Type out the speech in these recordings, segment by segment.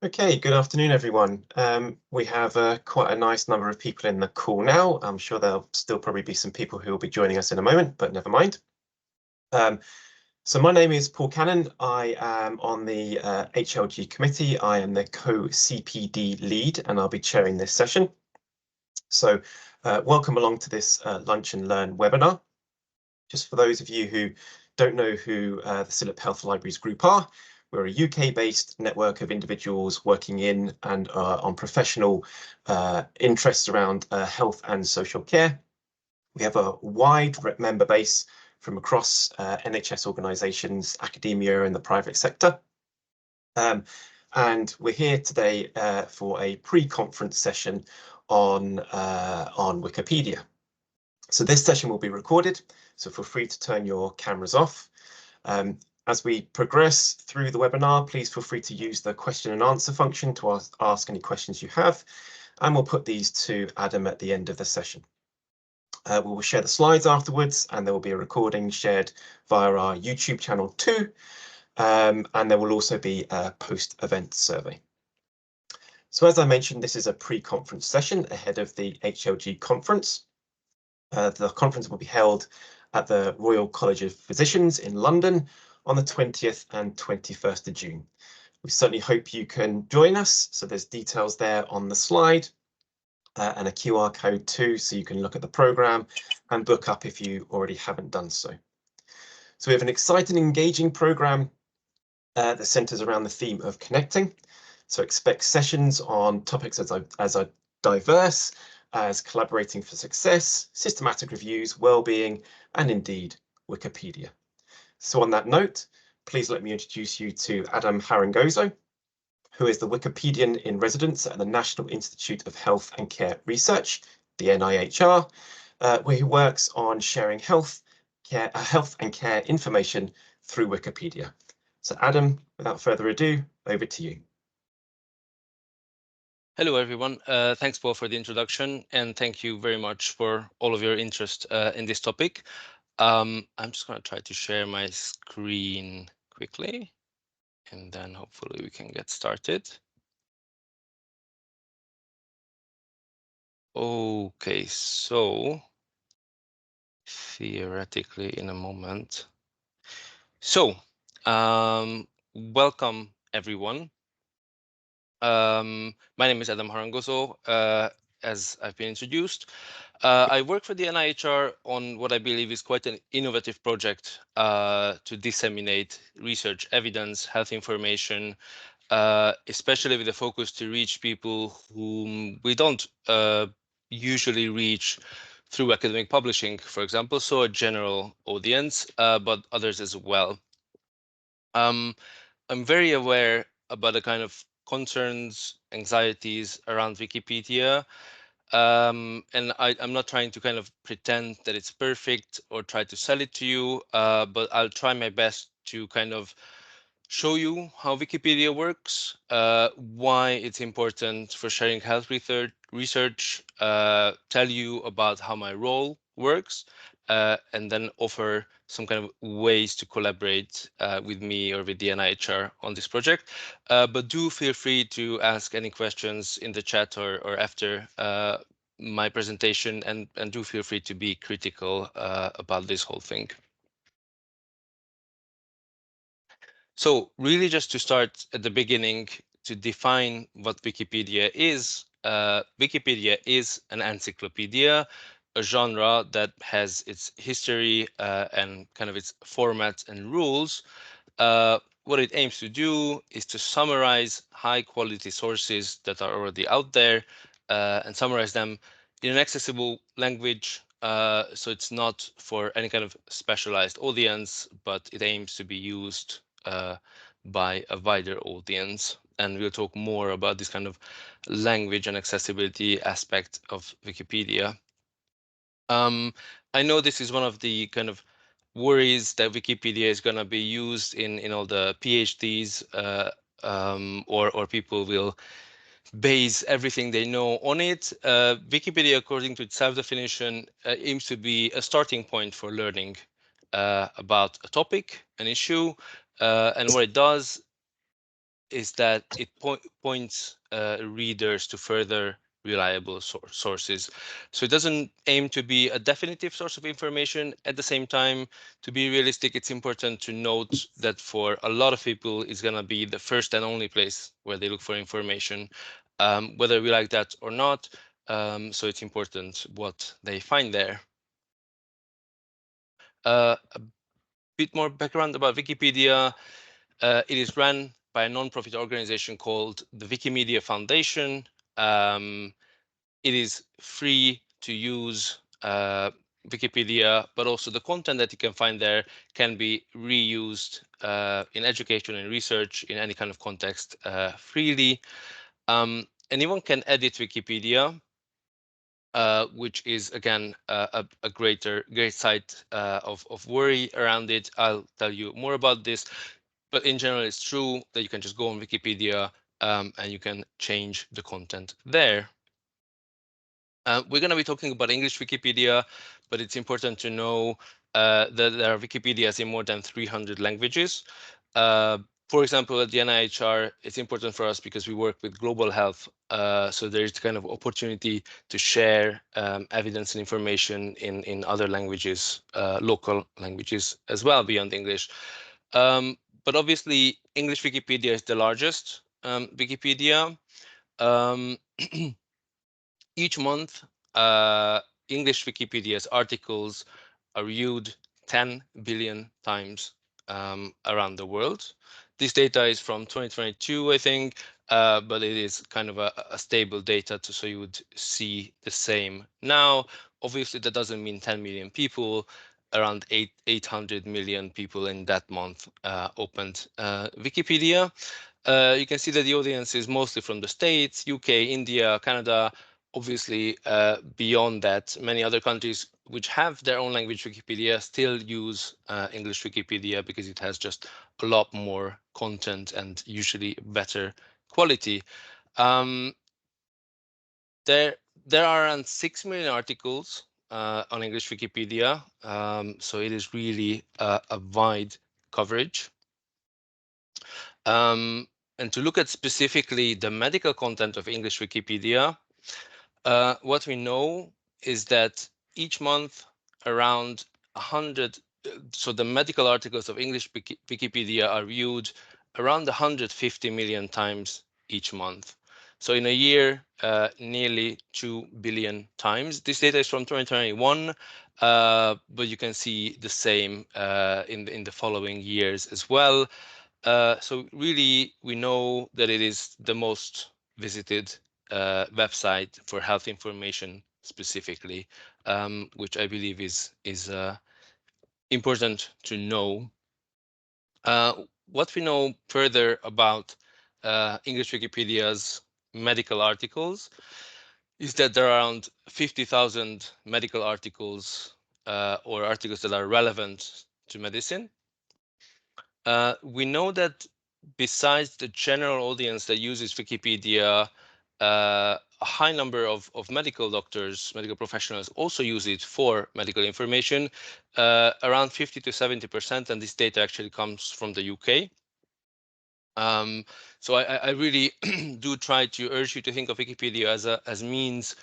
Okay, good afternoon, everyone. We have quite a nice number of people in the call now. I'm sure there'll still probably be some people who will be joining us in a moment, but never mind. So my name is Paul Cannon. I am on the HLG committee. I am the co-CPD lead, and I'll be chairing this session. So welcome along to this Lunch and Learn webinar. Just for those of you who don't know who the CILIP Health Libraries Group are, we're a UK-based network of individuals working in and on professional interests around health and social care. We have a wide member base from across NHS organisations, academia and the private sector. And we're here today for a pre-conference session on Wikipedia. So this session will be recorded, so feel free to turn your cameras off. As we progress through the webinar, please feel free to use the question and answer function to ask any questions you have, and we'll put these to Adam at the end of the session. We will share the slides afterwards, and there will be a recording shared via our YouTube channel too, and there will also be a post-event survey. So as I mentioned, this is a pre-conference session ahead of the HLG conference. The conference will be held at the Royal College of Physicians in London on the 20th and 21st of June. We certainly hope you can join us. So there's details there on the slide and a QR code too, so you can look at the programme and book up if you already haven't done so. So we have an exciting, engaging programme that centres around the theme of connecting. So expect sessions on topics as diverse as collaborating for success, systematic reviews, well-being, and indeed Wikipedia. So on that note, please let me introduce you to Adam Harangozo, who is the Wikipedian in residence at the National Institute of Health and Care Research, the NIHR, where he works on sharing health and care information through Wikipedia. So Adam, without further ado, over to you. Hello, everyone. Thanks, Paul, for the introduction, and thank you very much for all of your interest in this topic. I'm just going to try to share my screen quickly, and then hopefully we can get started. Okay, so theoretically in a moment. So, welcome, everyone. My name is Adam Harangozo, as I've been introduced. I work for the NIHR on what I believe is quite an innovative project to disseminate research evidence, health information, especially with a focus to reach people whom we don't usually reach through academic publishing, for example, so a general audience, but others as well. I'm very aware about the kind of concerns, anxieties around Wikipedia. And I'm not trying to kind of pretend that it's perfect or try to sell it to you, but I'll try my best to kind of show you how Wikipedia works, why it's important for sharing health research, tell you about how my role works, and then offer some kind of ways to collaborate with me or with the NIHR on this project. But do feel free to ask any questions in the chat or after my presentation, and do feel free to be critical about this whole thing. So really just to start at the beginning, to define what Wikipedia is an encyclopedia, a genre that has its history and kind of its format and rules. What it aims to do is to summarize high quality sources that are already out there and summarize them in an accessible language. So it's not for any kind of specialized audience, but it aims to be used by a wider audience. And we'll talk more about this kind of language and accessibility aspect of Wikipedia. I know this is one of the kind of worries that Wikipedia is going to be used in all the PhDs or people will base everything they know on it. Wikipedia, according to its self-definition, aims to be a starting point for learning about a topic, an issue, and what it does is that it points readers to further reliable sources. So it doesn't aim to be a definitive source of information. At the same time, to be realistic, it's important to note that for a lot of people, it's going to be the first and only place where they look for information, whether we like that or not. So it's important what they find there. A bit more background about Wikipedia. It is run by a non-profit organization called the Wikimedia Foundation. It is free to use Wikipedia, but also the content that you can find there can be reused in education and research in any kind of context freely. Anyone can edit Wikipedia, which is again a great site of worry around it. I'll tell you more about this, but in general, it's true that you can just go on Wikipedia and you can change the content there. We're going to be talking about English Wikipedia, but it's important to know that there are Wikipedias in more than 300 languages. For example, at the NIHR, it's important for us because we work with global health. So there's kind of opportunity to share evidence and information in other languages, local languages as well beyond English. But obviously, English Wikipedia is the largest Wikipedia. Each month, English Wikipedia's articles are viewed 10 billion times around the world. This data is from 2022, I think, but it is kind of a stable data, so you would see the same now. Obviously, that doesn't mean 10 million people. Around 800 million people in that month opened Wikipedia. You can see that the audience is mostly from the States, UK, India, Canada. Obviously, beyond that, many other countries which have their own language Wikipedia still use English Wikipedia because it has just a lot more content and usually better quality. There are around 6 million articles on English Wikipedia, so it is really a wide coverage. And to look at specifically the medical content of English Wikipedia, what we know is that each month around 100, so the medical articles of English Wikipedia are viewed around 150 million times each month. So in a year, nearly 2 billion times. This data is from 2021, but you can see the same in the following years as well. So really, we know that it is the most visited website for health information specifically, which I believe is important to know. What we know further about English Wikipedia's medical articles is that there are around 50,000 medical articles or articles that are relevant to medicine. We know that besides the general audience that uses Wikipedia, a high number of medical doctors, medical professionals also use it for medical information, around 50 to 70%, and this data actually comes from the UK. So I really do try to urge you to think of Wikipedia as means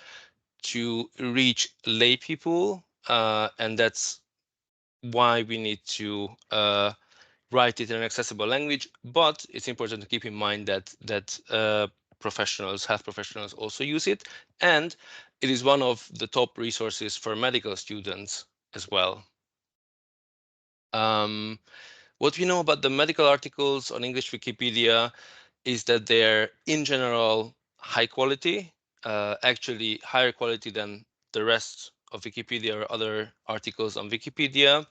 to reach lay people, and that's why we need to write it in an accessible language. But it's important to keep in mind that health professionals also use it, and it is one of the top resources for medical students as well. What we know about the medical articles on English Wikipedia is that they're in general high quality, actually higher quality than the rest of Wikipedia or other articles on Wikipedia.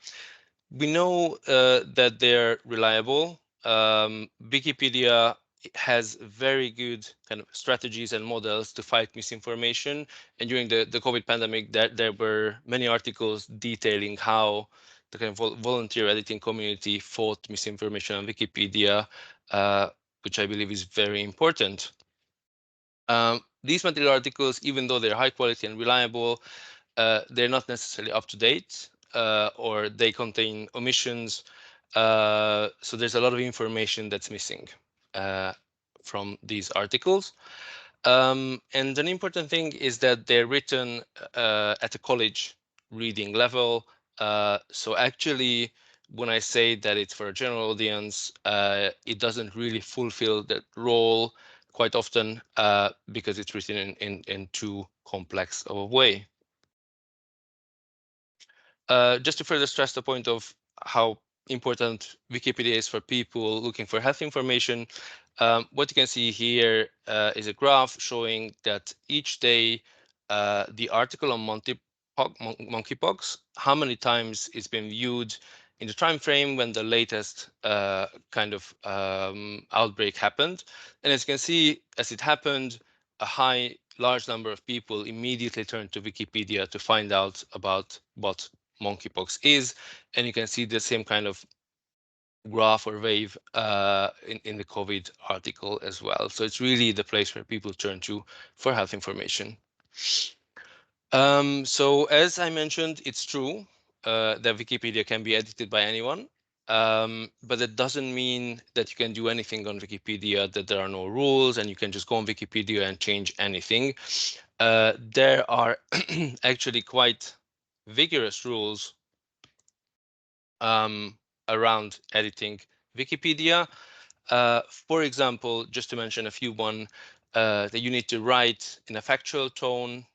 We know that they're reliable. Wikipedia has very good kind of strategies and models to fight misinformation. And during the COVID pandemic, there were many articles detailing how the kind of volunteer editing community fought misinformation on Wikipedia, which I believe is very important. These material articles, even though they're high quality and reliable, they're not necessarily up to date, or they contain omissions. So there's a lot of information that's missing. from these articles. And an important thing is that they're written at a college reading level. So actually, when I say that it's for a general audience, it doesn't really fulfill that role quite often because it's written in too complex of a way. Just to further stress the point of how important Wikipedia is for people looking for health information, what you can see here is a graph showing that each day the article on monkeypox, how many times it's been viewed in the time frame when the latest kind of outbreak happened. And as you can see, as it happened, a large number of people immediately turned to Wikipedia to find out about what monkeypox is, and you can see the same kind of graph or wave in the COVID article as well. So it's really the place where people turn to for health information. So as I mentioned, it's true that Wikipedia can be edited by anyone, but that doesn't mean that you can do anything on Wikipedia, that there are no rules and you can just go on Wikipedia and change anything. There are actually quite vigorous rules around editing Wikipedia. For example, just to mention a few that you need to write in a factual tone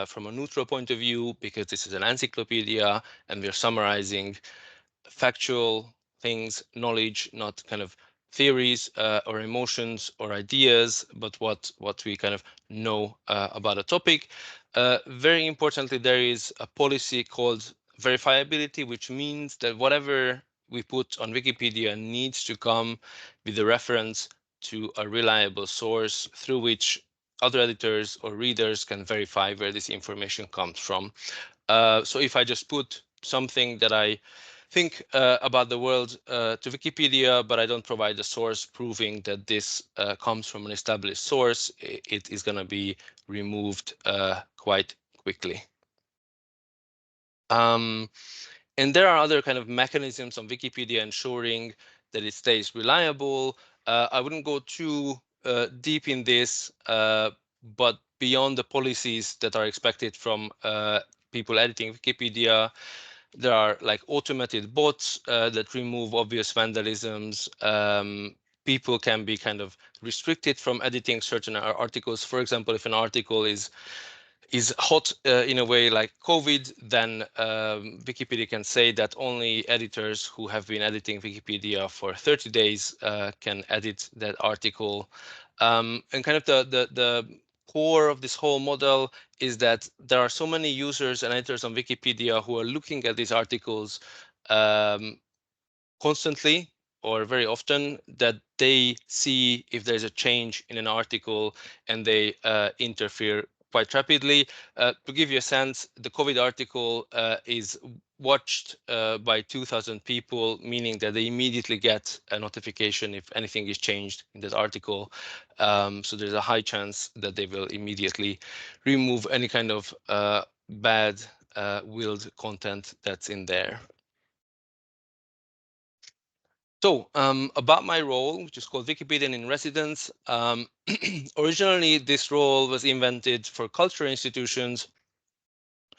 from a neutral point of view, because this is an encyclopedia and we're summarizing factual things, knowledge, not kind of theories or emotions or ideas, but what we kind of know about a topic. Very importantly, there is a policy called verifiability, which means that whatever we put on Wikipedia needs to come with a reference to a reliable source through which other editors or readers can verify where this information comes from. So if I just put something that I think about the world to Wikipedia, but I don't provide a source proving that this comes from an established source, it is going to be removed quite quickly. And there are other kind of mechanisms on Wikipedia ensuring that it stays reliable. I wouldn't go too deep in this, but beyond the policies that are expected from people editing Wikipedia, there are like automated bots that remove obvious vandalisms. People can be kind of restricted from editing certain articles. For example, if an article is hot in a way like COVID, then Wikipedia can say that only editors who have been editing Wikipedia for 30 days can edit that article. And kind of the core of this whole model is that there are so many users and editors on Wikipedia who are looking at these articles constantly or very often, that they see if there's a change in an article and they interfere quite rapidly. To give you a sense, the COVID article is watched by 2,000 people, meaning that they immediately get a notification if anything is changed in that article. So there's a high chance that they will immediately remove any kind of bad willed content that's in there. So about my role, which is called Wikipedian in Residence. Originally, this role was invented for cultural institutions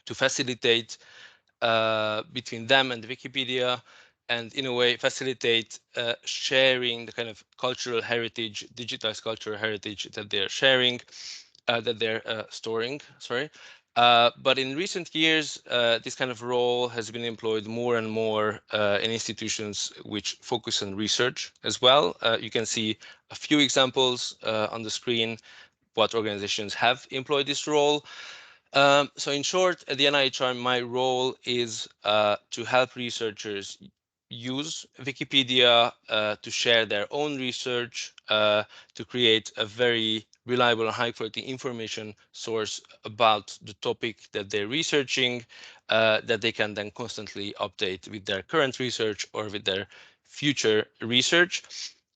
to facilitate between them and Wikipedia, and in a way facilitate sharing the kind of cultural heritage, digitized cultural heritage that they're sharing, that they're storing, sorry. But in recent years, this kind of role has been employed more and more in institutions which focus on research as well. You can see a few examples on the screen, what organizations have employed this role. So in short, at the NIHR, my role is to help researchers use Wikipedia to share their own research, to create a very reliable and high quality information source about the topic that they're researching, that they can then constantly update with their current research or with their future research.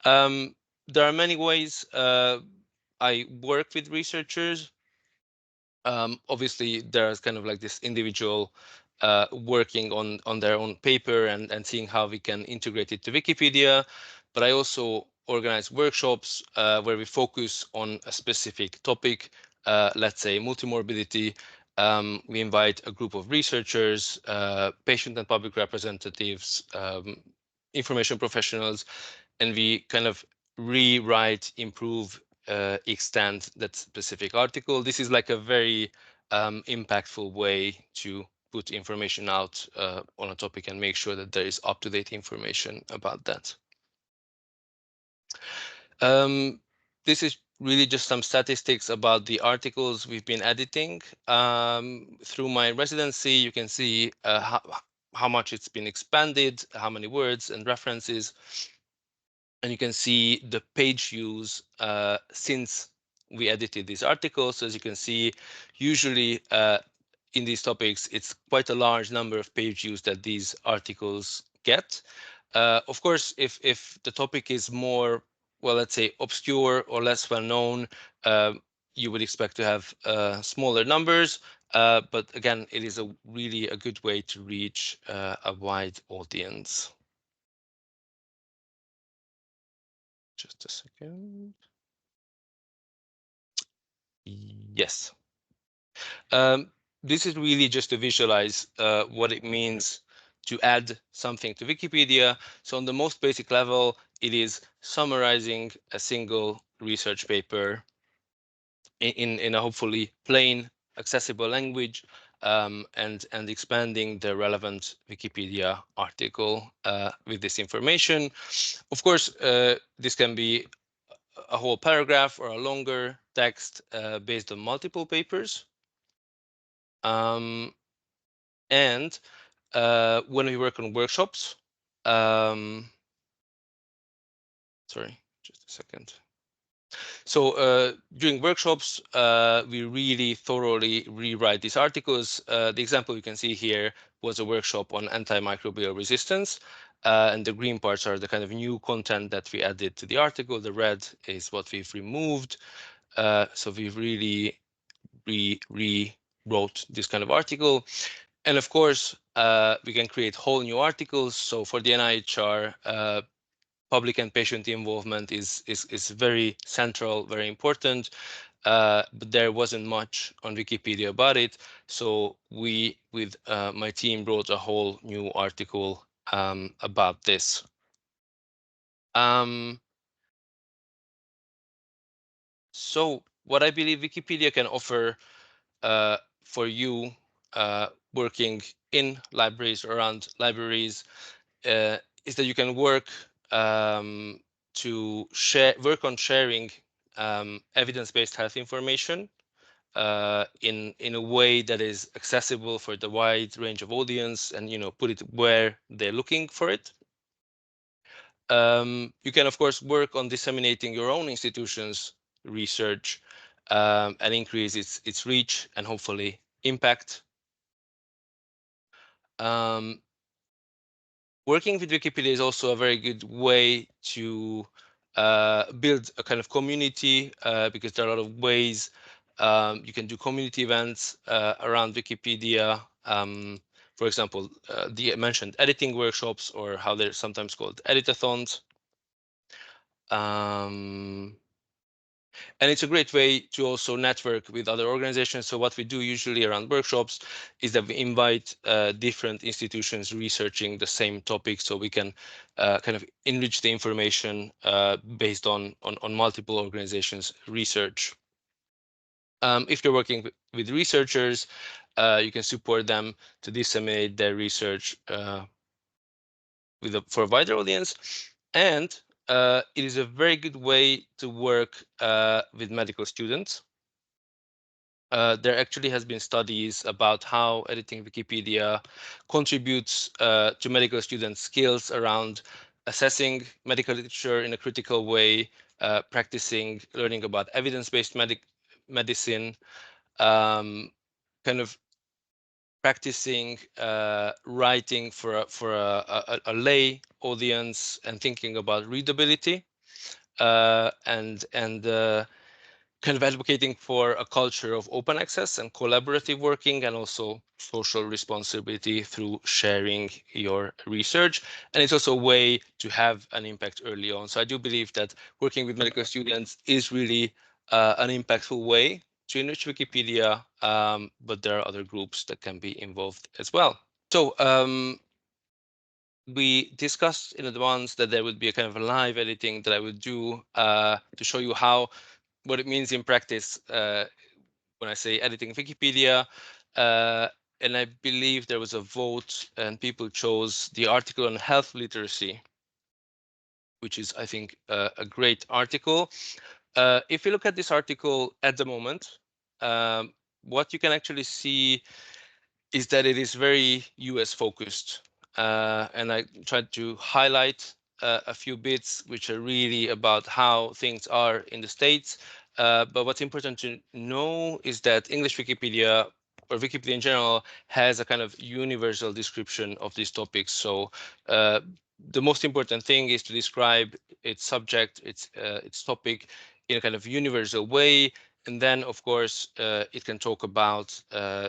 There are many ways I work with researchers. Obviously, there's kind of like this individual working on their own paper and seeing how we can integrate it to Wikipedia. But I also organize workshops where we focus on a specific topic, let's say multimorbidity. We invite a group of researchers, patient and public representatives, information professionals, and we kind of rewrite, improve, extend that specific article. This is like a very impactful way to put information out on a topic and make sure that there is up-to-date information about that. This is really just some statistics about the articles we've been editing. Through my residency, you can see how much it's been expanded, how many words and references, and you can see the page views since we edited these articles. So as you can see, usually in these topics, it's quite a large number of page views that these articles get. Of course, if the topic is more, well, let's say obscure or less well known, you would expect to have smaller numbers. But again, it is really a good way to reach a wide audience. Just a second. Yes. This is really just to visualize what it means to add something to Wikipedia. So on the most basic level, it is summarizing a single research paper in a hopefully plain, accessible language, and expanding the relevant Wikipedia article with this information. Of course, this can be a whole paragraph or a longer text based on multiple papers. And when we work on workshops, sorry, just a second. So during workshops, we really thoroughly rewrite these articles. The example you can see here was a workshop on antimicrobial resistance. And the green parts are the kind of new content that we added to the article. The red is what we've removed. So we've really rewrote this kind of article. And of course, we can create whole new articles. So for the NIHR, public and patient involvement is very central, very important. But there wasn't much on Wikipedia about it. So we, with my team, wrote a whole new article about this. So what I believe Wikipedia can offer for you working in libraries or around libraries is that you can work work on sharing evidence-based health information in a way that is accessible for the wide range of audience, and put it where they're looking for it. You can of course work on disseminating your own institution's research and increase its reach and hopefully impact. Working with Wikipedia is also a very good way to build a kind of community because there are a lot of ways you can do community events around Wikipedia. For example, the mentioned editing workshops, or how they're sometimes called editathons. And it's a great way to also network with other organizations. So what we do usually around workshops is that we invite different institutions researching the same topic, so we can kind of enrich the information based on multiple organizations' research. If you're working with researchers, you can support them to disseminate their research for a wider audience. And it is a very good way to work with medical students. There actually has been studies about how editing Wikipedia contributes to medical students' skills around assessing medical literature in a critical way, practicing, learning about evidence-based medicine, kind of practicing writing for a lay audience, and thinking about readability, and kind of advocating for a culture of open access and collaborative working, and also social responsibility through sharing your research. And it's also a way to have an impact early on. So I do believe that working with medical students is really an impactful way to enrich Wikipedia, but there are other groups that can be involved as well. So we discussed in advance that there would be a kind of a live editing that I would do to show you what it means in practice when I say editing Wikipedia. And I believe there was a vote and people chose the article on health literacy, which is, I think, a great article. If you look at this article at the moment, what you can actually see is that it is very US focused. And I tried to highlight a few bits which are really about how things are in the States. But what's important to know is that English Wikipedia, or Wikipedia in general, has a kind of universal description of these topics. So the most important thing is to describe its subject, its topic in a kind of universal way. And then, of course, it can talk about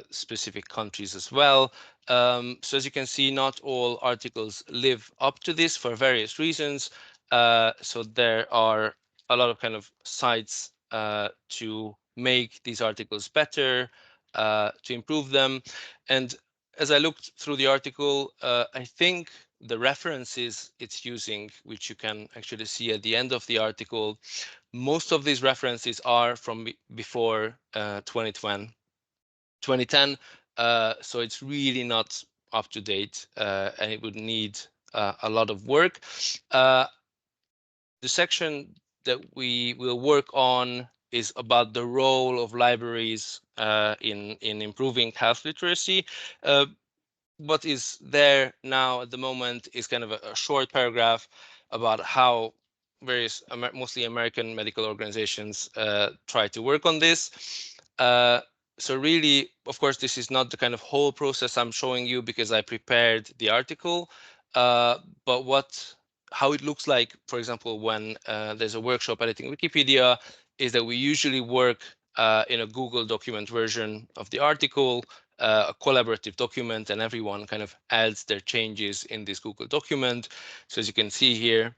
specific countries as well. So as you can see, not all articles live up to this for various reasons. So there are a lot of kind of sites to make these articles better, to improve them. And as I looked through the article, I think the references it's using, which you can actually see at the end of the article, most of these references are from before 2010. So it's really not up to date, and it would need a lot of work. The section that we will work on is about the role of libraries in improving health literacy. What is there now at the moment is kind of a short paragraph about how various mostly American medical organizations try to work on this. So really, of course, this is not the kind of whole process I'm showing you because I prepared the article, but how it looks like, for example, when there's a workshop editing Wikipedia, is that we usually work in a Google document version of the article, a collaborative document, and everyone kind of adds their changes in this Google document. So as you can see here,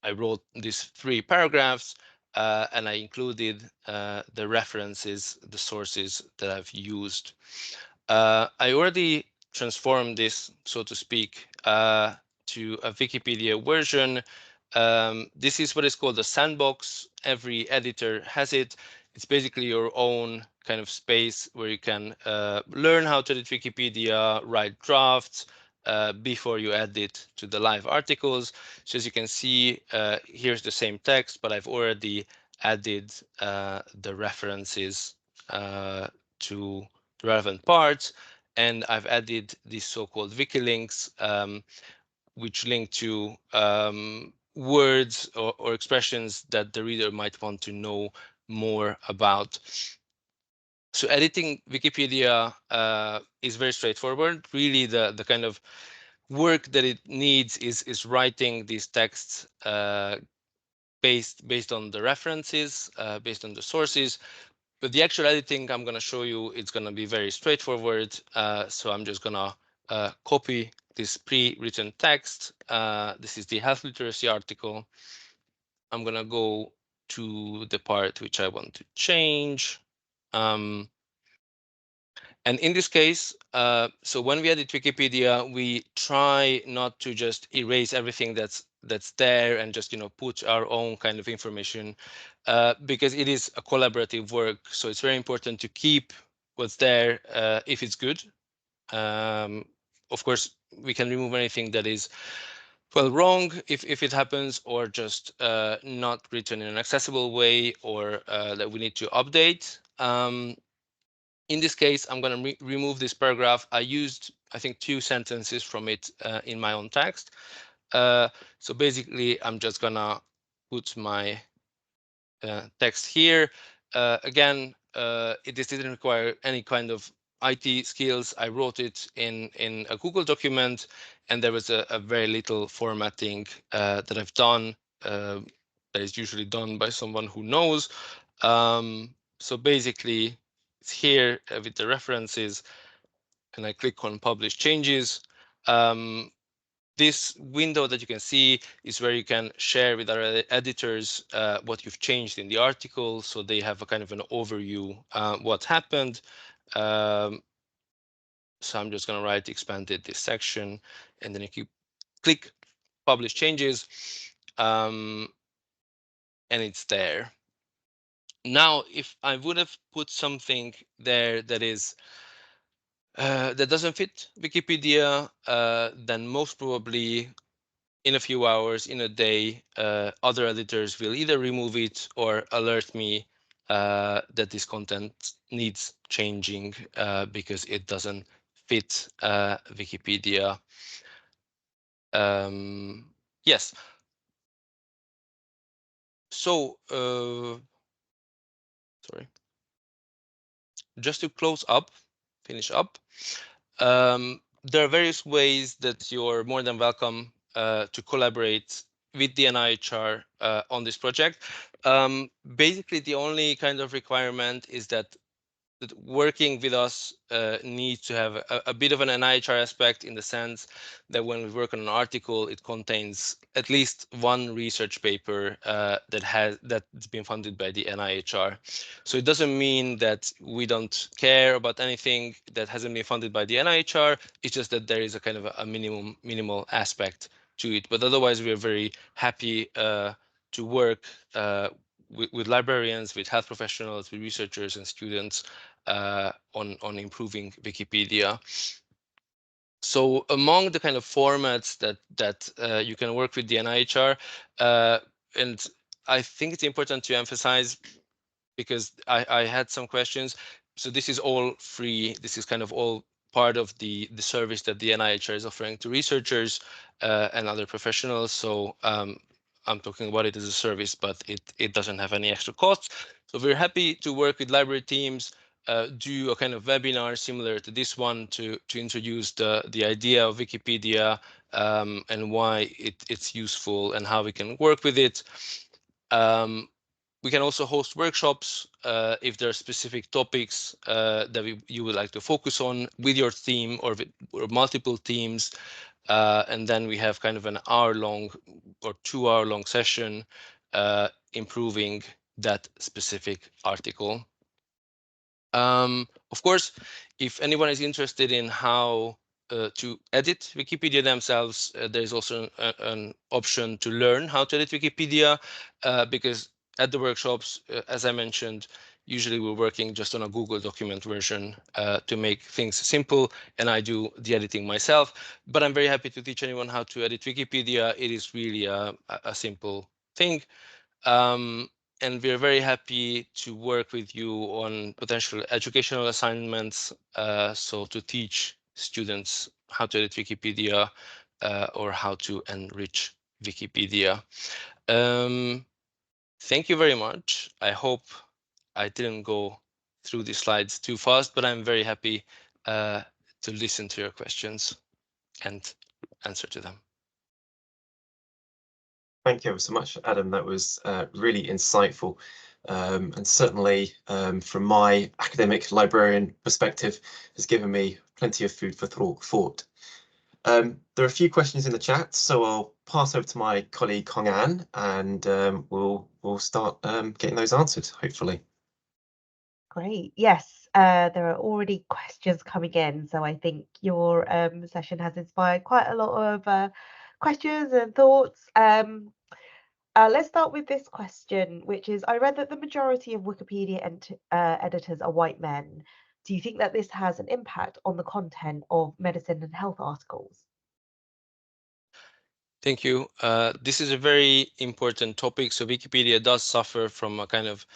I wrote these 3 paragraphs and I included the references, the sources that I've used. I already transformed this, so to speak, to a Wikipedia version. This is what is called a sandbox. Every editor has it. It's basically your own kind of space where you can learn how to edit Wikipedia, write drafts before you add it to the live articles. So as you can see, here's the same text, but I've already added the references to the relevant parts. And I've added these so-called wiki links, which link to words or expressions that the reader might want to know more about. So editing Wikipedia is very straightforward. Really, the kind of work that it needs is writing these texts based on the references, based on the sources. But the actual editing I'm going to show you, it's going to be very straightforward. So I'm just going to copy this pre-written text. This is the health literacy article. I'm going to go to the part which I want to change. And in this case, so when we edit Wikipedia, we try not to just erase everything that's there and just put our own kind of information, because it is a collaborative work. So it's very important to keep what's there if it's good. Of course, we can remove anything that is wrong if it happens, or just not written in an accessible way, or that we need to update. In this case, I'm going to remove this paragraph. I used, I think, 2 sentences from it in my own text. So basically, I'm just going to put my text here. Again, this didn't require any kind of IT skills. I wrote it in a Google document, and there was a very little formatting that I've done, that is usually done by someone who knows. So basically, it's here with the references, and I click on Publish Changes. This window that you can see is where you can share with our editors what you've changed in the article, so they have a kind of an overview what happened. So I'm just going to write expanded this section, and then you click Publish Changes, and it's there. Now, if I would have put something there that is that doesn't fit Wikipedia, then most probably in a few hours, in a day, other editors will either remove it or alert me that this content needs changing because it doesn't fit Wikipedia. Yes. So, sorry. Just to finish up, there are various ways that you're more than welcome to collaborate with the NIHR on this project. Basically, the only kind of requirement is that working with us needs to have a bit of an NIHR aspect, in the sense that when we work on an article, it contains at least one research paper that's been funded by the NIHR. So it doesn't mean that we don't care about anything that hasn't been funded by the NIHR. It's just that there is a kind of a minimal aspect to it. But otherwise, we are very happy to work with librarians, with health professionals, with researchers and students on improving Wikipedia. So among the kind of formats that you can work with the NIHR, and I think it's important to emphasize, because I had some questions. So this is all free. This is kind of all part of the service that the NIHR is offering to researchers and other professionals. So I'm talking about it as a service, but it doesn't have any extra costs. So we're happy to work with library teams, do a kind of webinar similar to this one to introduce the idea of Wikipedia and why it's useful and how we can work with it. We can also host workshops if there are specific topics that you would like to focus on with your team or multiple teams. And then we have kind of an hour-long or 2-hour-long session improving that specific article. Of course, if anyone is interested in how to edit Wikipedia themselves, there's also an option to learn how to edit Wikipedia, because at the workshops, as I mentioned, usually we're working just on a Google document version to make things simple, and I do the editing myself. But I'm very happy to teach anyone how to edit Wikipedia. It is really a simple thing. And we're very happy to work with you on potential educational assignments, so to teach students how to edit Wikipedia or how to enrich Wikipedia. Thank you very much. I hope I didn't go through the slides too fast, but I'm very happy to listen to your questions and answer to them. Thank you ever so much, Adam. That was really insightful. And certainly from my academic librarian perspective, has given me plenty of food for thought. There are a few questions in the chat, so I'll pass over to my colleague Hong An, and we'll start getting those answered, hopefully. Great. Yes, there are already questions coming in, so I think your session has inspired quite a lot of questions and thoughts. Let's start with this question, which is, I read that the majority of Wikipedia editors are white men. Do you think that this has an impact on the content of medicine and health articles? Thank you. This is a very important topic. So Wikipedia does suffer from a kind of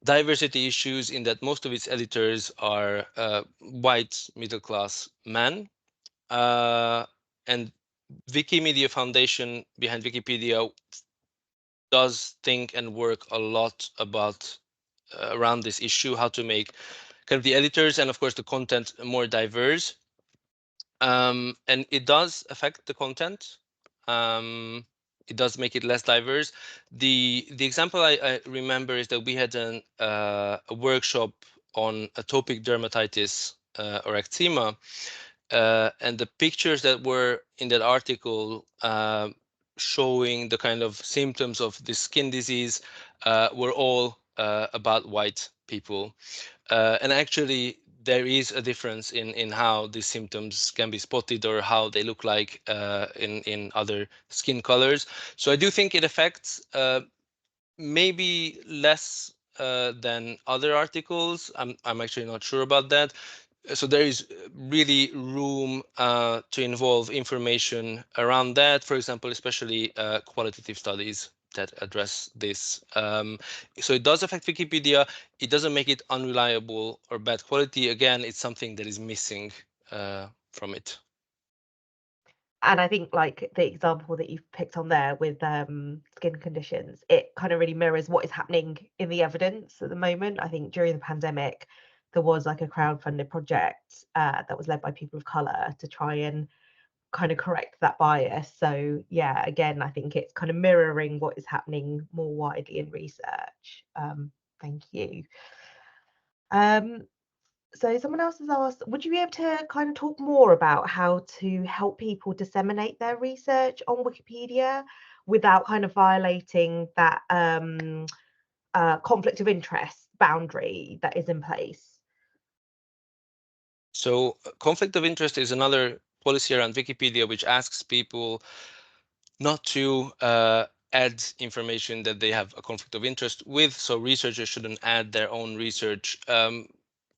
diversity issues in that most of its editors are white middle-class men. And Wikimedia Foundation behind Wikipedia does think and work a lot about around this issue, how to make kind of the editors and of course the content more diverse. And it does affect the content. it does make it less diverse. The example I remember is that we had a workshop on atopic dermatitis or eczema, and the pictures that were in that article showing the kind of symptoms of this skin disease were all about white people. And actually, there is a difference in how these symptoms can be spotted or how they look like in other skin colors. So I do think it affects maybe less than other articles. I'm actually not sure about that. So there is really room to involve information around that. For example, especially qualitative studies that address this. So it does affect Wikipedia. It doesn't make it unreliable or bad quality. Again, it's something that is missing from it. And I think like the example that you've picked on there with skin conditions, it kind of really mirrors what is happening in the evidence at the moment. I think during the pandemic, there was like a crowdfunded project that was led by people of colour to try and kind of correct that bias. So yeah, again, I think it's kind of mirroring what is happening more widely in research. Thank you. So someone else has asked, would you be able to kind of talk more about how to help people disseminate their research on Wikipedia without kind of violating that conflict of interest boundary that is in place? So conflict of interest is another policy around Wikipedia which asks people not to add information that they have a conflict of interest with. So researchers shouldn't add their own research.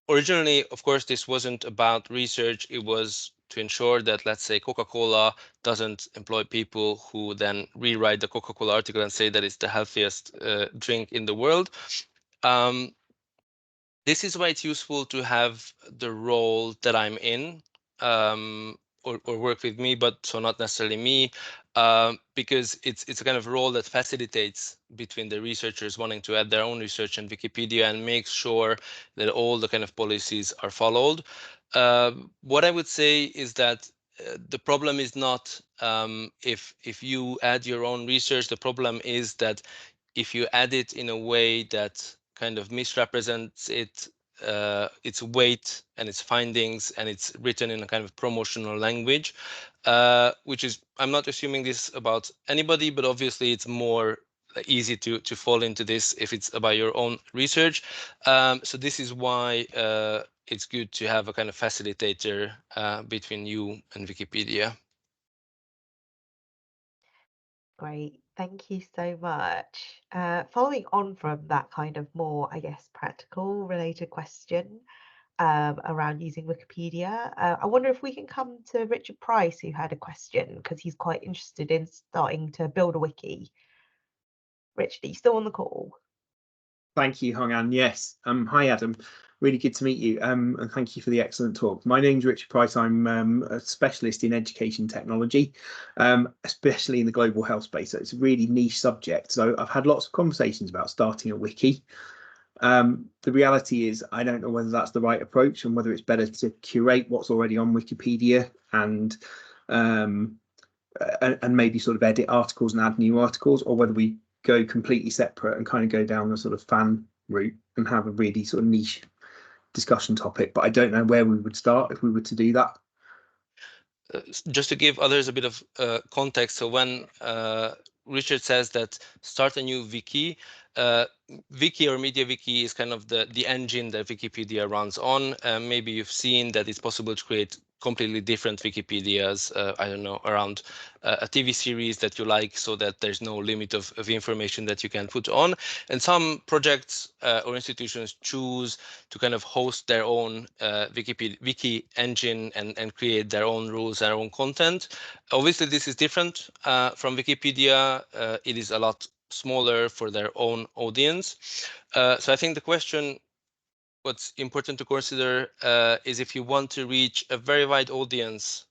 Originally, of course, this wasn't about research. It was to ensure that, let's say, Coca-Cola doesn't employ people who then rewrite the Coca-Cola article and say that it's the healthiest drink in the world. This is why it's useful to have the role that I'm in, or work with me, but so not necessarily me, because it's a kind of role that facilitates between the researchers wanting to add their own research in Wikipedia and makes sure that all the kind of policies are followed. What I would say is that the problem is not if you add your own research. The problem is that if you add it in a way that kind of misrepresents its weight and its findings, and it's written in a kind of promotional language, which is, I'm not assuming this about anybody, but obviously it's more easy to fall into this if it's about your own research. So this is why it's good to have a kind of facilitator between you and Wikipedia. Great, thank you so much. Following on from that kind of more, I guess, practical related question around using Wikipedia, I wonder if we can come to Richard Price, who had a question because he's quite interested in starting to build a wiki. Richard, are you still on the call? Thank you, Hong An. Yes. Hi, Adam. Really good to meet you. And thank you for the excellent talk. My name's Richard Price. I'm a specialist in education technology, especially in the global health space. So it's a really niche subject. So I've had lots of conversations about starting a wiki. The reality is I don't know whether that's the right approach and whether it's better to curate what's already on Wikipedia and maybe sort of edit articles and add new articles, or whether we go completely separate and kind of go down the sort of fan route and have a really sort of niche discussion topic. But I don't know where we would start if we were to do that. Just to give others a bit of context, so when Richard says that start a new wiki, wiki or MediaWiki is kind of the engine that Wikipedia runs on. Maybe you've seen that it's possible to create completely different Wikipedias, I don't know, around a TV series that you like, so that there's no limit of information that you can put on. And some projects or institutions choose to kind of host their own wiki engine and create their own rules, their own content. Obviously, this is different from Wikipedia. It is a lot smaller for their own audience. So I think the question, what's important to consider is if you want to reach a very wide audience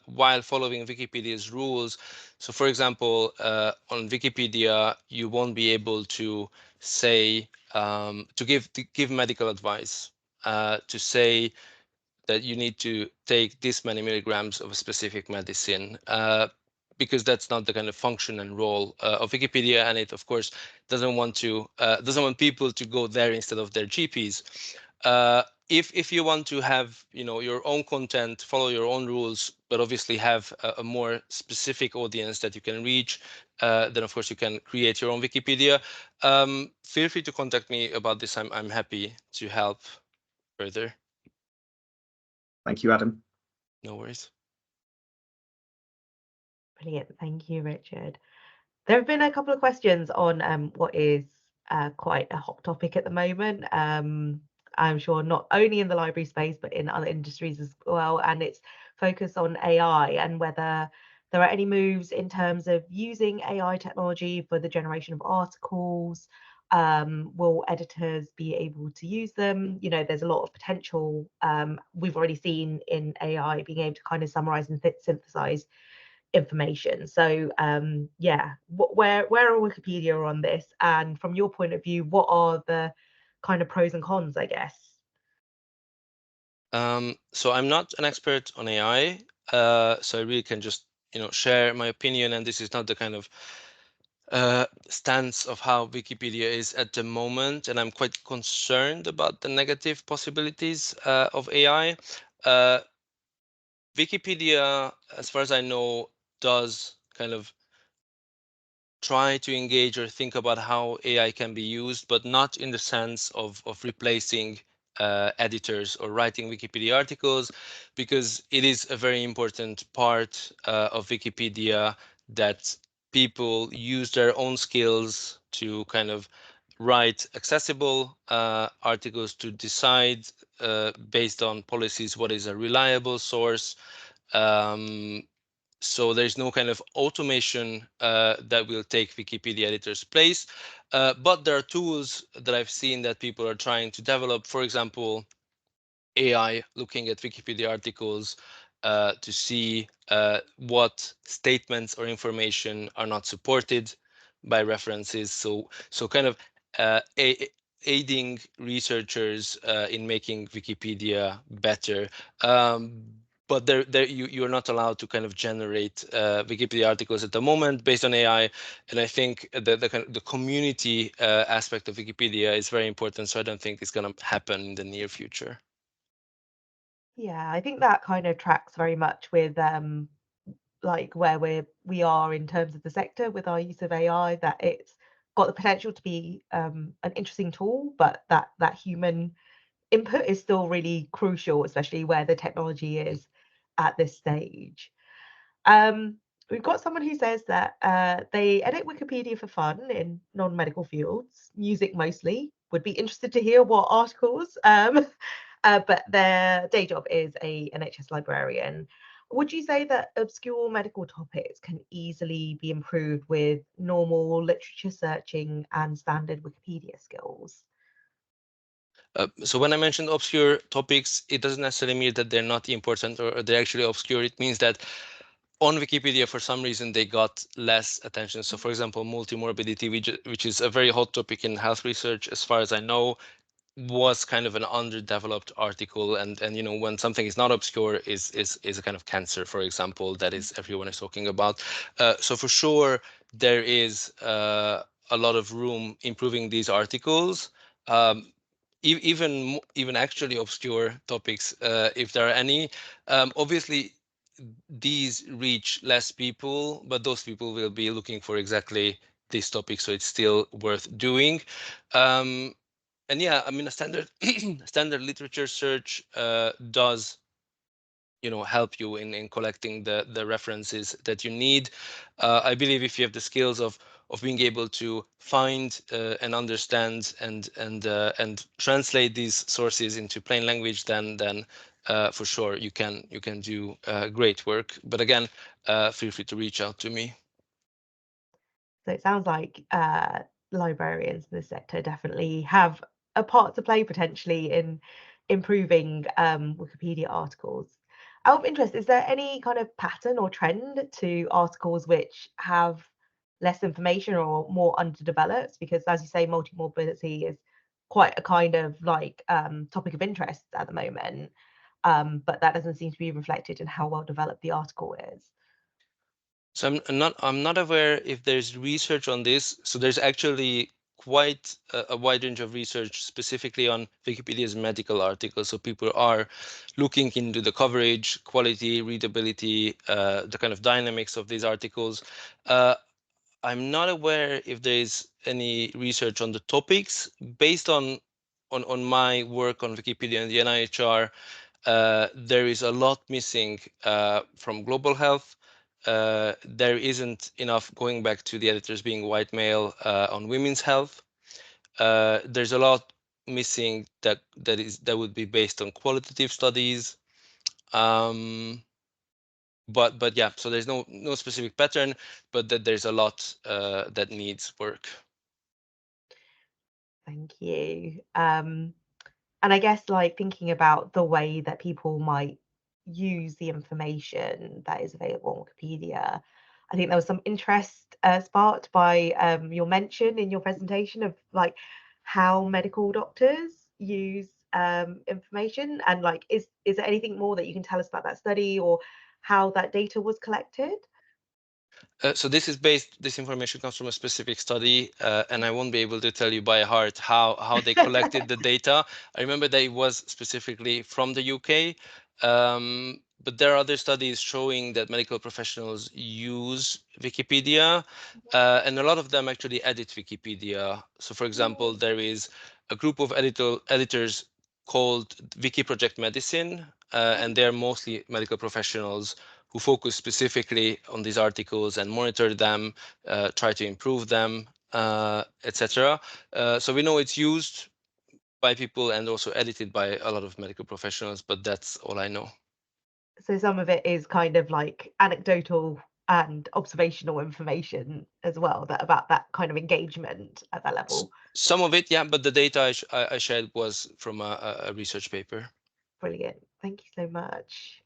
while following Wikipedia's rules. So for example, on Wikipedia, you won't be able to say, to give medical advice, to say that you need to take this many milligrams of a specific medicine. because that's not the kind of function and role of Wikipedia, and it of course doesn't want people to go there instead of their GPs. If you want to have your own content, follow your own rules, but obviously have a more specific audience that you can reach, then of course you can create your own Wikipedia. Feel free to contact me about this. I'm happy to help further. Thank you, Adam. No worries. Brilliant. Thank you, Richard. There have been a couple of questions on what is quite a hot topic at the moment. I'm sure not only in the library space, but in other industries as well. And it's focused on AI and whether there are any moves in terms of using AI technology for the generation of articles. Will editors be able to use them? There's a lot of potential. We've already seen in AI being able to kind of summarize and synthesize information. So yeah, where are Wikipedia on this? And from your point of view, what are the kind of pros and cons, I guess? So I'm not an expert on AI, so I really can just share my opinion, and this is not the kind of stance of how Wikipedia is at the moment, and I'm quite concerned about the negative possibilities of AI. Wikipedia, as far as I know, does kind of try to engage or think about how AI can be used, but not in the sense of replacing editors or writing Wikipedia articles, because it is a very important part of Wikipedia that people use their own skills to kind of write accessible articles, to decide based on policies what is a reliable source. So there's no kind of automation that will take Wikipedia editors' place. But there are tools that I've seen that people are trying to develop. For example, AI looking at Wikipedia articles to see what statements or information are not supported by references. So kind of aiding researchers in making Wikipedia better. But you're not allowed to kind of generate Wikipedia articles at the moment based on AI, and I think the community aspect of Wikipedia is very important. So I don't think it's going to happen in the near future. Yeah, I think that kind of tracks very much with like where we are in terms of the sector with our use of AI, that it's got the potential to be an interesting tool, but that human input is still really crucial, especially where the technology is at this stage. We've got someone who says that they edit Wikipedia for fun in non-medical fields, music mostly. Would be interested to hear what articles, but their day job is a NHS librarian. Would you say that obscure medical topics can easily be improved with normal literature searching and standard Wikipedia skills? So when I mentioned obscure topics, it doesn't necessarily mean that they're not important or they're actually obscure. It means that on Wikipedia, for some reason, they got less attention. So for example, multimorbidity, which is a very hot topic in health research, as far as I know, was kind of an underdeveloped article, and when something is not obscure is a kind of cancer, for example, that is everyone is talking about. So for sure there is a lot of room improving these articles, even actually obscure topics, if there are any. Obviously these reach less people, but those people will be looking for exactly this topic, so it's still worth doing. And yeah, I mean, a standard standard literature search does help you in collecting the references that you need. I believe if you have the skills of being able to find and understand and translate these sources into plain language, then for sure you can do great work. But again, feel free to reach out to me. So it sounds like librarians in the sector definitely have a part to play potentially in improving Wikipedia articles. Out of interest, is there any kind of pattern or trend to articles which have less information or more underdeveloped? Because as you say, multimorbidity is quite a kind of like topic of interest at the moment, but that doesn't seem to be reflected in how well developed the article is. So I'm not aware if there's research on this. So there's actually quite a wide range of research specifically on Wikipedia's medical articles. So people are looking into the coverage, quality, readability, the kind of dynamics of these articles. I'm not aware if there's any research on the topics. Based on my work on Wikipedia and the NIHR, there is a lot missing from global health. There isn't enough, going back to the editors being white male, on women's health. There's a lot missing that would be based on qualitative studies. But yeah, so there's no specific pattern, but that there's a lot that needs work. Thank you. And I guess like thinking about the way that people might use the information that is available on Wikipedia, I think there was some interest sparked by your mention in your presentation of like how medical doctors use information, and like is there anything more that you can tell us about that study or how that data was collected? So this information comes from a specific study, and I won't be able to tell you by heart how they collected the data. I remember that it was specifically from the UK, but there are other studies showing that medical professionals use Wikipedia, and a lot of them actually edit Wikipedia. So, for example, there is a group of editors called Wiki Project Medicine, and they're mostly medical professionals who focus specifically on these articles and monitor them, try to improve them, etc. So we know it's used by people and also edited by a lot of medical professionals, but that's all I know. So some of it is kind of like anecdotal and observational information as well, that about that kind of engagement at that level. Some of it, yeah, but the data I shared was from a research paper. Brilliant. Thank you so much.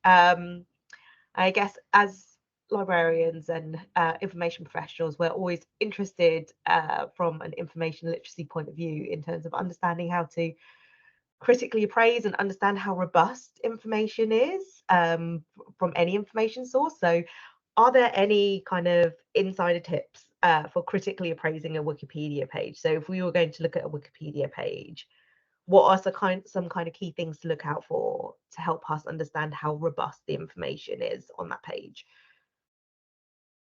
I guess as librarians and information professionals, we're always interested from an information literacy point of view in terms of understanding how to critically appraise and understand how robust information is from any information source. So are there any kind of insider tips for critically appraising a Wikipedia page? So if we were going to look at a Wikipedia page, what are some kind of key things to look out for to help us understand how robust the information is on that page?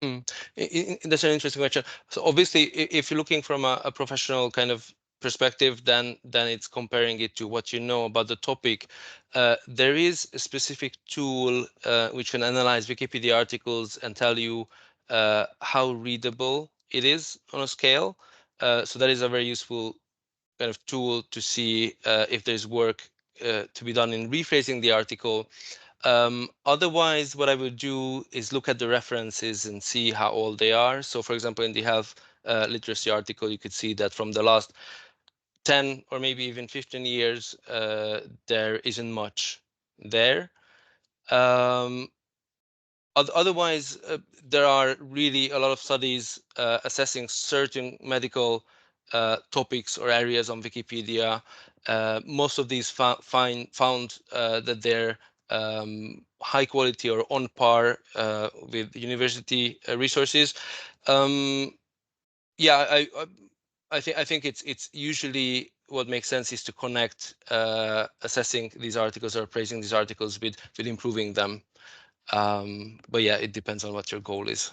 That's an interesting question. So obviously, if you're looking from a professional kind of perspective, then it's comparing it to what you know about the topic. There is a specific tool which can analyze Wikipedia articles and tell you how readable it is on a scale. So that is a very useful kind of tool to see if there's work to be done in rephrasing the article. Otherwise, what I would do is look at the references and see how old they are. So, for example, in the health literacy article, you could see that from the last 10 or maybe even 15 years, there isn't much there. Otherwise, there are really a lot of studies assessing certain medical topics or areas on Wikipedia. Most of these found that they're high quality or on par with university resources. Yeah, I think it's usually what makes sense is to connect assessing these articles or appraising these articles with improving them. But yeah, it depends on what your goal is.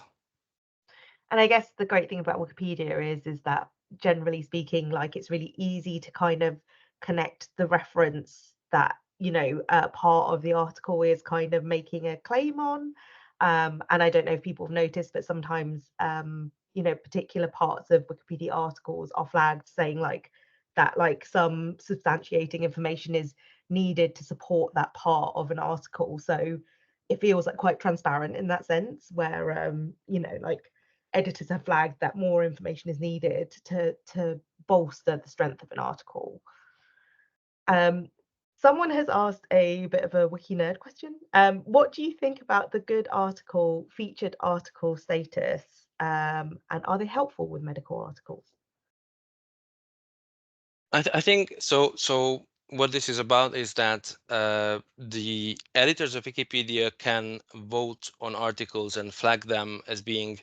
And I guess the great thing about Wikipedia is that generally speaking, like it's really easy to kind of connect the reference that, you know, part of the article is kind of making a claim on. And I don't know if people have noticed, but sometimes, you know, particular parts of Wikipedia articles are flagged saying like that, like some substantiating information is needed to support that part of an article. So it feels like quite transparent in that sense, where, you know, like editors have flagged that more information is needed to bolster the strength of an article. Someone has asked a bit of a wiki nerd question. What do you think about the good article, featured article status, and are they helpful with medical articles? I think so. So what this is about is that the editors of Wikipedia can vote on articles and flag them as being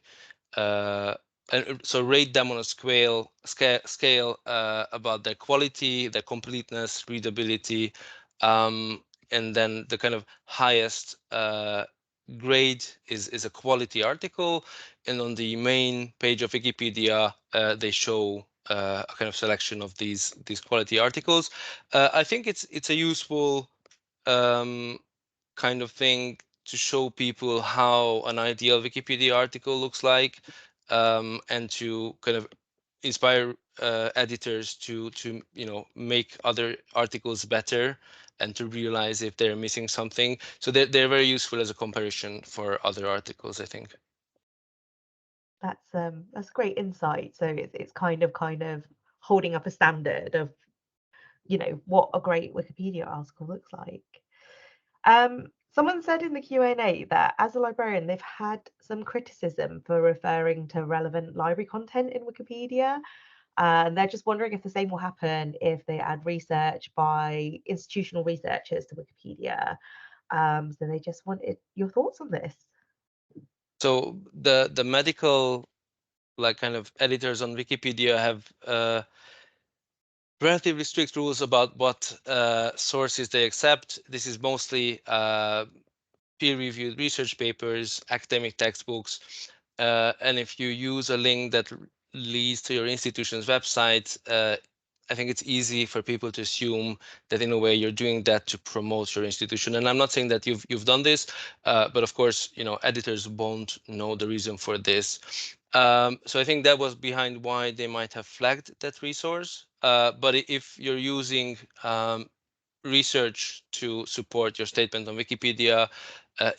and so rate them on a scale about their quality, their completeness, readability, and then the kind of highest grade is a quality article, and on the main page of Wikipedia they show a kind of selection of these quality articles. I think it's a useful kind of thing to show people how an ideal Wikipedia article looks like, and to kind of inspire editors to make other articles better and to realize if they're missing something. So they're very useful as a comparison for other articles, I think. That's great insight. So it's kind of holding up a standard of, what a great Wikipedia article looks like. Someone said in the Q&A that as a librarian, they've had some criticism for referring to relevant library content in Wikipedia. And they're just wondering if the same will happen if they add research by institutional researchers to Wikipedia. So they just wanted your thoughts on this. So the medical kind of editors on Wikipedia have relatively strict rules about what sources they accept. This is mostly peer-reviewed research papers, academic textbooks, and if you use a link that leads to your institution's website, I think it's easy for people to assume that in a way you're doing that to promote your institution. And I'm not saying that you've done this, but of course, editors won't know the reason for this. So I think that was behind why they might have flagged that resource. But if you're using research to support your statement on Wikipedia,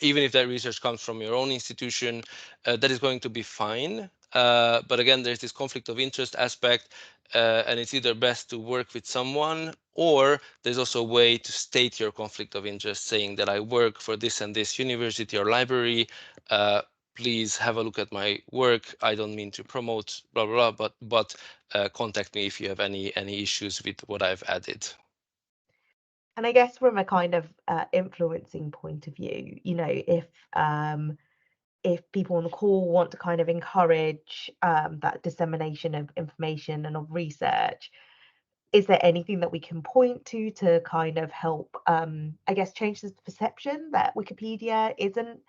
even if that research comes from your own institution, that is going to be fine. But again, there's this conflict of interest aspect, and it's either best to work with someone, or there's also a way to state your conflict of interest, saying that I work for this and this university or library. Please have a look at my work. I don't mean to promote blah blah blah, but contact me if you have any issues with what I've added. And I guess from a kind of influencing point of view, if people on the call want to kind of encourage that dissemination of information and of research, is there anything that we can point to kind of help, I guess, change the perception that Wikipedia isn't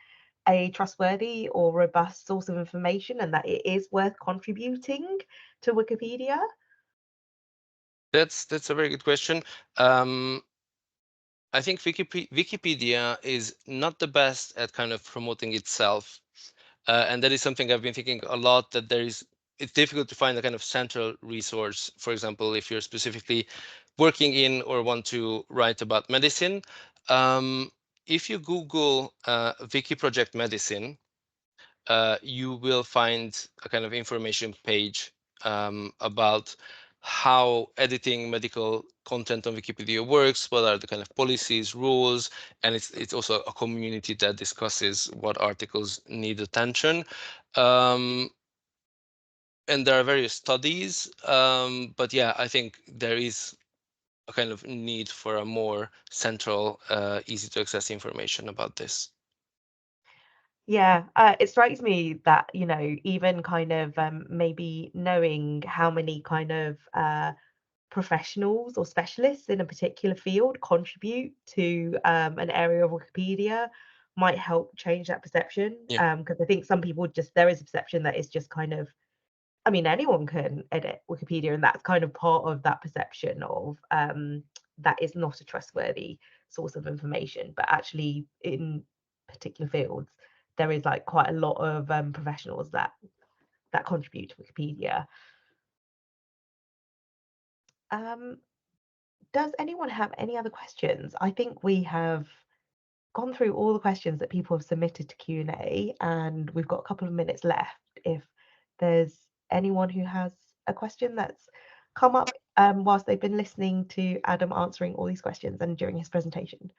a trustworthy or robust source of information and that it is worth contributing to Wikipedia? That's a very good question. I think Wikipedia is not the best at kind of promoting itself. And that is something I've been thinking a lot, that it's difficult to find a kind of central resource. For example, if you're specifically working in or want to write about medicine, if you Google Wiki Project Medicine, you will find a kind of information page about how editing medical content on Wikipedia works, what are the kind of policies, rules, and it's also a community that discusses what articles need attention. And there are various studies, but yeah, I think there is a kind of need for a more central, easy to access information about this. Yeah, it strikes me that, even kind of maybe knowing how many kind of professionals or specialists in a particular field contribute to an area of Wikipedia might help change that perception. Yeah. Because I think some people there is a perception that it's just kind of, I mean, anyone can edit Wikipedia, and that's kind of part of that perception of that is not a trustworthy source of information. But actually, in particular fields, there is like quite a lot of professionals that contribute to Wikipedia. Does anyone have any other questions? I think we have gone through all the questions that people have submitted to Q&A, and we've got a couple of minutes left. If there's anyone who has a question that's come up whilst they've been listening to Adam answering all these questions and during his presentation.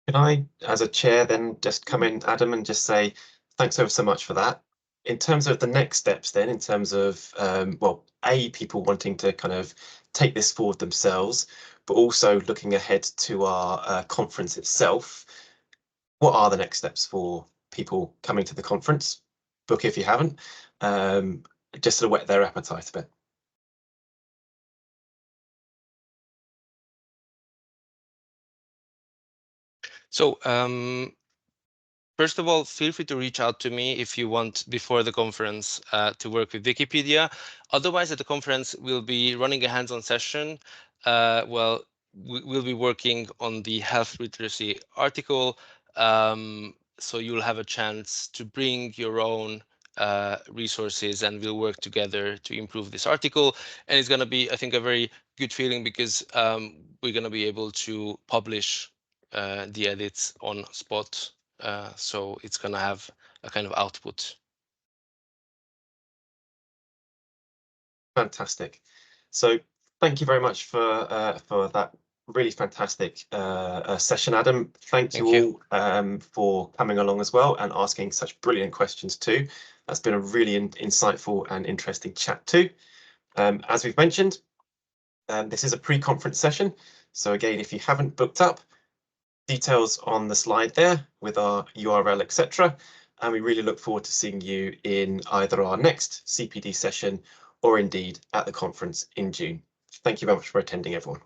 Can I, as a chair, then just come in, Adam, and just say thanks ever so much for that? in terms of the next steps then, in terms of, well, people wanting to kind of take this forward themselves, but also looking ahead to our conference itself, what are the next steps for people coming to the conference? Book if you haven't, just to whet their appetite a bit. So first of all, feel free to reach out to me if you want before the conference to work with Wikipedia. Otherwise, at the conference, we'll be running a hands-on session. Well, we'll be working on the health literacy article. So you'll have a chance to bring your own resources, and we'll work together to improve this article. And it's going to be, I think, a very good feeling, because we're going to be able to publish the edits on spot. So it's going to have a kind of output. Fantastic. So thank you very much for that really fantastic session, Adam. Thank you all for coming along as well and asking such brilliant questions too. That's been a really insightful and interesting chat too. As we've mentioned, this is a pre-conference session. So again, if you haven't booked up, details on the slide there with our URL, etc. And we really look forward to seeing you in either our next CPD session or indeed at the conference in June. Thank you very much for attending, everyone.